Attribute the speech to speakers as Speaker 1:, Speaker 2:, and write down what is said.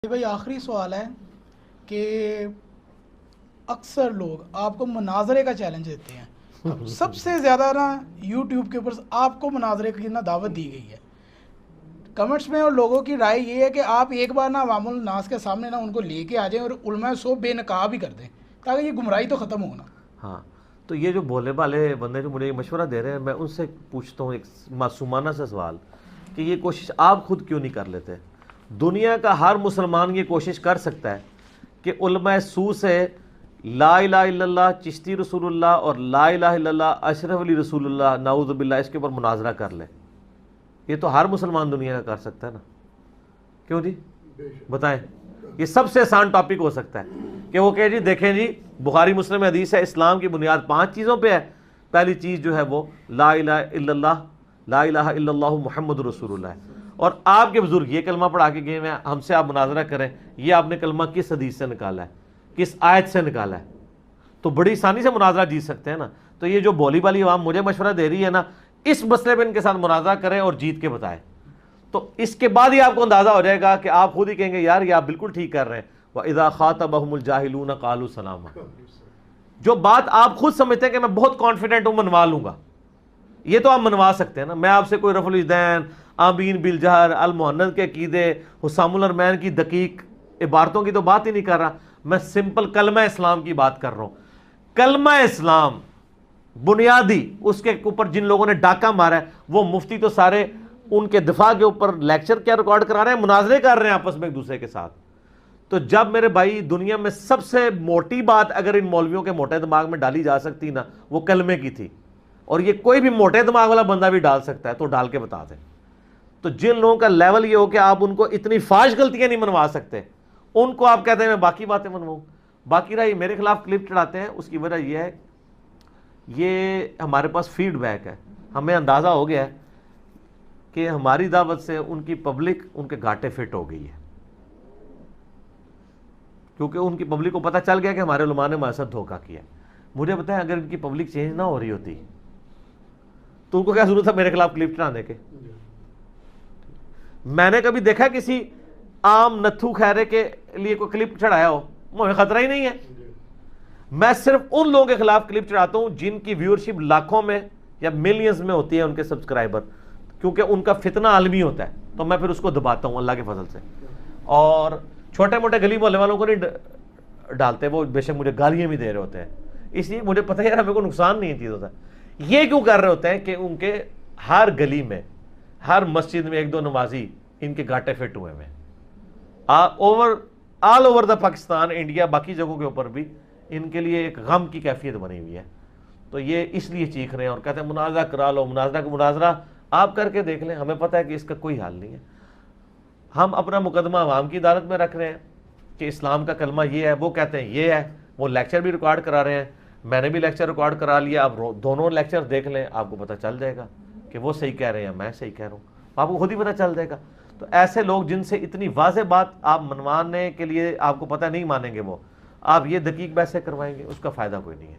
Speaker 1: بھائی آخری سوال ہے کہ اکثر لوگ آپ کو مناظرے کا چیلنج دیتے ہیں. سب سے زیادہ نا یوٹیوب کے اوپر آپ کو مناظرے کی نا دعوت دی گئی ہے کمنٹس میں, اور لوگوں کی رائے یہ ہے کہ آپ ایک بار نا عوام الناس کے سامنے نا ان کو لے کے آ جائیں اور علماء سو بے نقاب ہی کر دیں تاکہ یہ گمراہی تو ختم ہو نا.
Speaker 2: ہاں, تو یہ جو بولنے والے بندے جو مجھے یہ مشورہ دے رہے ہیں, میں ان سے پوچھتا ہوں ایک معصومانہ سا سوال کہ یہ کوشش آپ خود کیوں نہیں کر لیتے؟ دنیا کا ہر مسلمان یہ کوشش کر سکتا ہے کہ علماء سو سے لا الہ الا اللہ چشتی رسول اللہ اور لا الہ الا اللہ اشرف علی رسول اللہ نعوذ باللہ اس کے اوپر مناظرہ کر لے. یہ تو ہر مسلمان دنیا کا کر سکتا ہے نا, کیوں جی بتائیں؟ یہ سب سے آسان ٹاپک ہو سکتا ہے کہ وہ کہ جی دیکھیں جی بخاری مسلم حدیث ہے, اسلام کی بنیاد 5 چیزوں پہ ہے. پہلی چیز جو ہے وہ لا الہ الا اللہ, لا الہ الا اللہ محمد رسول اللہ ہے. اور آپ کے بزرگ یہ کلمہ پڑھا کے گئے ہیں, ہم سے آپ مناظرہ کریں یہ آپ نے کلمہ کس حدیث سے نکالا ہے, کس آیت سے نکالا ہے, تو بڑی آسانی سے مناظرہ جیت سکتے ہیں نا. تو یہ جو بولی والی عوام مجھے مشورہ دے رہی ہے نا, اس مسئلے پہ ان کے ساتھ مناظرہ کریں اور جیت کے بتائیں, تو اس کے بعد ہی آپ کو اندازہ ہو جائے گا کہ آپ خود ہی کہیں گے یار یہ آپ بالکل ٹھیک کر رہے ہیں. وَإِذَا خَاطَبَهُمُ الْجَاهِلُونَ قَالُوا سَلَامًا. جو بات آپ خود سمجھتے ہیں کہ میں بہت کانفیڈنٹ ہوں منوا لوں گا, یہ تو آپ منوا سکتے ہیں نا. میں آپ سے کوئی رفع الاجدین, آمین بالجہر, المحنت کے عقیدے, حسام الارمین کی دقیق عبارتوں کی تو بات ہی نہیں کر رہا. میں سمپل کلمہ اسلام کی بات کر رہا ہوں. کلمہ اسلام بنیادی, اس کے اوپر جن لوگوں نے ڈاکہ مارا ہے وہ مفتی تو سارے ان کے دفاع کے اوپر لیکچر کیا ریکارڈ کرا رہے ہیں, مناظرے کر رہے ہیں آپس میں ایک دوسرے کے ساتھ. تو جب میرے بھائی دنیا میں سب سے موٹی بات اگر ان مولویوں کے موٹے دماغ میں ڈالی جا سکتی نا وہ کلمے کی تھی, اور یہ کوئی بھی موٹے دماغ والا بندہ بھی ڈال سکتا ہے, تو ڈال کے بتا دیں. تو جن لوگوں کا لیول یہ ہو کہ آپ ان کو اتنی فاش غلطیاں نہیں منوا سکتے, ان کو آپ کہتے ہیں میں باقی باتیں منواؤں. باقی رہا یہ میرے خلاف کلپ چڑھاتے ہیں, اس کی وجہ یہ ہے یہ ہمارے پاس فیڈ بیک ہے, ہمیں اندازہ ہو گیا ہے کہ ہماری دعوت سے ان کی پبلک ان کے گھاٹے فٹ ہو گئی ہے, کیونکہ ان کی پبلک کو پتہ چل گیا کہ ہمارے علماء نے ہمارے ساتھ دھوکہ کیا. مجھے بتائیں اگر ان کی پبلک چینج نہ ہو رہی ہوتی تو ان کو کیا ضرورت ہے میرے خلاف کلپ چڑھانے کے؟ میں نے کبھی دیکھا کسی عام نتھو خیرے کے لیے کوئی کلپ چڑھایا ہو؟ مجھے خطرہ ہی نہیں ہے. میں صرف ان لوگوں کے خلاف کلپ چڑھاتا ہوں جن کی ویورشپ لاکھوں میں یا ملینز میں ہوتی ہے, ان کے سبسکرائبر, کیونکہ ان کا فتنہ عالمی ہوتا ہے, تو میں پھر اس کو دباتا ہوں اللہ کے فضل سے. اور چھوٹے موٹے گلی محلے والوں کو نہیں ڈالتے, وہ بے شک مجھے گالیاں بھی دے رہے ہوتے ہیں, اس لیے مجھے پتہ ہے ہمیں کو نقصان نہیں چیز ہوتا. یہ کیوں کر رہے ہوتے ہیں کہ ان کے ہر گلی میں ہر مسجد میں 1-2 نمازی ان کے گھاٹے فٹ ہوئے ہیں. All over the Pakistan, India, باقی جگہوں کے اوپر بھی ان کے لیے ایک غم کی کیفیت بنی ہوئی ہے. تو یہ اس لیے چیخ رہے ہیں اور کہتے ہیں مناظرہ کرا لو, مناظرہ آپ کر کے دیکھ لیں, ہمیں پتہ ہے کہ اس کا کوئی حل نہیں ہے. ہم اپنا مقدمہ عوام کی عدالت میں رکھ رہے ہیں کہ اسلام کا کلمہ یہ ہے, وہ کہتے ہیں یہ ہے. وہ لیکچر بھی ریکارڈ کرا رہے ہیں, میں نے بھی لیکچر ریکارڈ کرا لیا. آپ دونوں لیکچر دیکھ لیں, آپ کو پتہ چل جائے گا کہ وہ صحیح کہہ رہے ہیں, میں صحیح کہہ رہا ہوں, آپ کو خود ہی پتہ چل جائے گا. تو ایسے لوگ جن سے اتنی واضح بات آپ منوانے کے لیے آپ کو پتہ نہیں مانیں گے, وہ آپ یہ دقیق بحثیں کروائیں گے, اس کا فائدہ کوئی نہیں ہے.